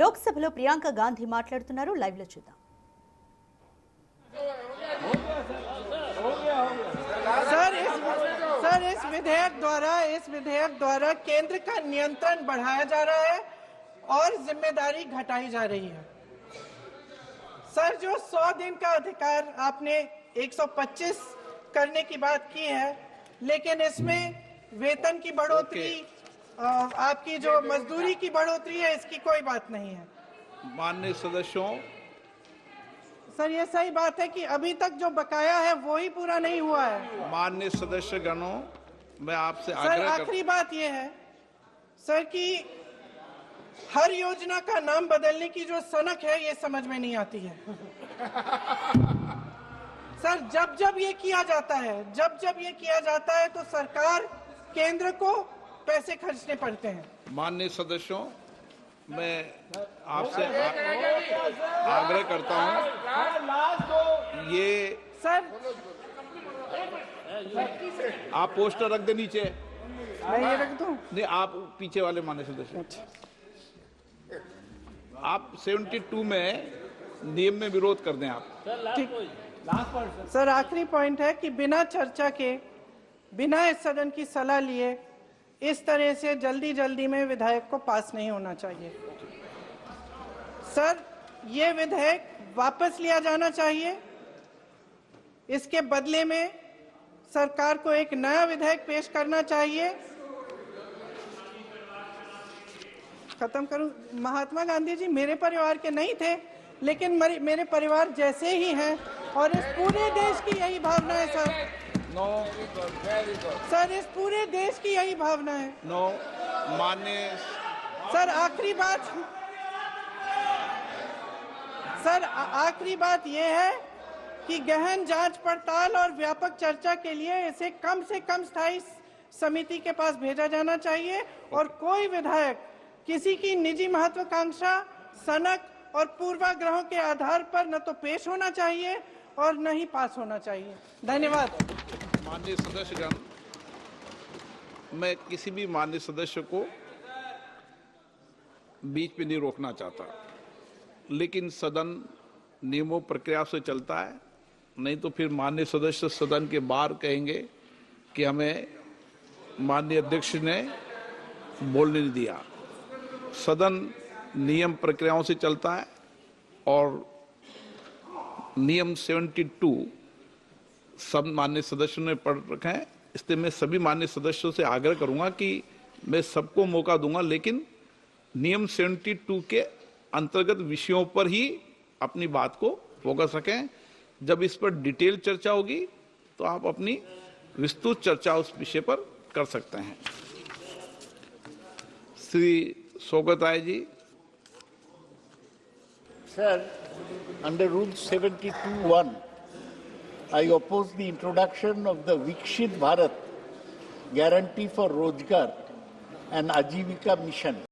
లోక్సభలో ప్రియాంక గాంధీ మాట్లాడుతున్నారు. లైవ్ లో చూద్దాం. सर इस विधेयक द्वारा केंद्र का नियंत्रण बढ़ाया जा रहा है और जिम्मेदारी घटाई जा रही है। सर जो 100 दिन का अधिकार आपने 125 करने की बात की है, लेकिन इसमें वेतन की बढ़ोतरी, आपकी जो मजदूरी की बढ़ोतरी है, इसकी कोई बात नहीं है। माननीय सदस्यों, सर ये सही बात है कि अभी तक जो बकाया है वो ही पूरा नहीं हुआ है। माननीय सदस्य गणों, मैं आपसे सर आखिरी बात ये है सर कि हर योजना का नाम बदलने की जो सनक है ये समझ में नहीं आती है। सर जब ये किया जाता है तो सरकार केंद्र को पैसे खर्चने पड़ते हैं। माननीय सदस्यों, मैं आपसे आग्रह करता हूं, ये सर आप पोस्टर रख दे नीचे। मैं ये रख दूं? नहीं, आप पीछे वाले माननीय सदस्य, आप 72 में नियम में विरोध कर दें आप। ठीक। सर आखिरी पॉइंट है कि बिना चर्चा के, बिना इस सदन की सलाह लिए इस तरह से जल्दी में विधेयक को पास नहीं होना चाहिए। सर ये विधेयक वापस लिया जाना चाहिए। इसके बदले में सरकार को एक नया विधेयक पेश करना चाहिए। खत्म करूं। महात्मा गांधी जी मेरे परिवार के नहीं थे, लेकिन मेरे परिवार जैसे ही हैं और इस पूरे देश की यही भावना है सर। सर इस पूरे देश की यही भावना है। माननीय सर आखिरी बात यह है कि गहन जांच पड़ताल और व्यापक चर्चा के लिए इसे कम से कम स्थायी समिति के पास भेजा जाना चाहिए और कोई विधायक किसी की निजी महत्वाकांक्षा, सनक और पूर्वाग्रहों के आधार पर न तो पेश होना चाहिए और न ही पास होना चाहिए। धन्यवाद। माननीय सदस्यगण, मैं किसी भी माननीय सदस्य को बीच में नहीं रोकना चाहता, लेकिन सदन नियमों प्रक्रिया से चलता है। नहीं तो फिर माननीय सदस्य सदन के बाहर कहेंगे कि हमें माननीय अध्यक्ष ने बोलने नहीं दिया। सदन नियम प्रक्रियाओं से चलता है और नियम 72 सब माननीय सदस्यों ने पढ़ रखे हैं। इसलिए मैं सभी माननीय सदस्यों से आग्रह करूंगा कि मैं सबको मौका दूंगा, लेकिन नियम 72 के अंतर्गत विषयों पर ही अपनी बात को फोकस रखें। जब इस पर डिटेल चर्चा होगी तो आप अपनी विस्तृत चर्चा उस विषय पर कर सकते हैं। Shri Shaukat Rai ji. Sir, under Rule 72(1), I oppose the introduction of the Vikshit Bharat Guarantee for Rozgar and Ajivika Mission.